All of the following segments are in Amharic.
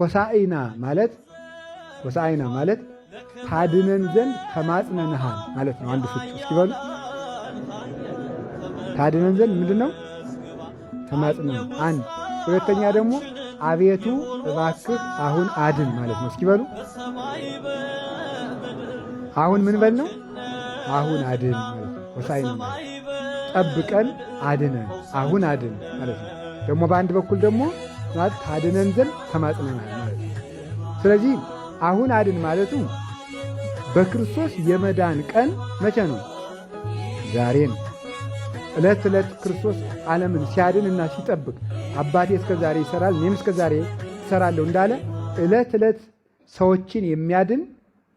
ሆሳዕና ማለት ታድነን ዘንድ ተማጽነንሃል ማለት ነው። አንድ ፍቹ እስኪ በሉ ታድነን ዘንድ ምንድነው? ተማጽነን አንድ። ሁለተኛ ደግሞ አቤቱ እባክህ አሁን አድን ማለት ነው። እስኪ በሉ አሁን ምን በል ነው? አሁን አድን ማለት ነው። ሆሳዕና ማለት ጠብቀን አድነን አሁን አድን ማለት ነው። ደግሞ በአንድ በኩል ደግሞ ታድነን ዘንድ ተማጽነናል ማለት ነው። ስለዚህ አሁን አድን ማለቱ በክርስቶስ የመዳን ቀን መቼ ነው? ዛሬ ነው። ዕለት ዕለት ክርስቶስ ዓለምን ሲያድንና ሲጠብቅ አባቴ እስከ ዛሬ ይሰራል እኔም እስከ ዛሬ እሰራለሁ እንዳለ ዕለት ዕለት ሰዎችን የሚያድን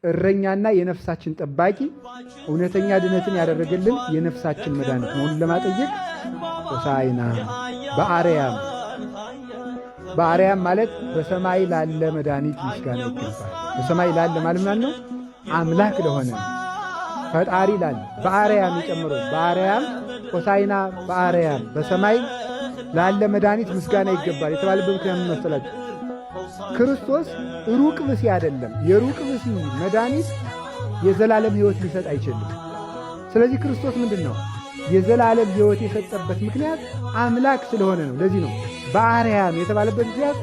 እረኛና የነፍሳችን ጠባቂ እውነተኛ ድነትን ያደረገልን የነፍሳችን መድኃኒት መሆኑን ለማጠየቅ ሆሳዕና በአርያም ማለት በሰማይ ላለ መድኃኒት ምስጋና ይገባል። በሰማይ ላለ ማለት ምናምን ነው? አምላክ ለሆነ ፈጣሪ ላለ በአርያም የጨመረው በአርያም ሆሳዕና በአርያም በሰማይ ላለ መድኃኒት ምስጋና ይገባል የተባለበት ምክንያት ምን መሰላችሁ? ክርስቶስ ሩቅ ብእሲ አይደለም። የሩቅ ብእሲ መድኃኒት የዘላለም ሕይወት ሊሰጥ አይችልም። ስለዚህ ክርስቶስ ምንድን ነው? የዘላለም ሕይወት የሰጠበት ምክንያት አምላክ ስለሆነ ነው። ለዚህ ነው በአርያም የተባለበት ምክንያት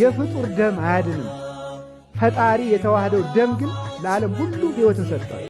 የፍጡር ደም አያድንም። ፈጣሪ የተዋህደው ደም ግን ለዓለም ሁሉ ሕይወትን ሰጥቷል።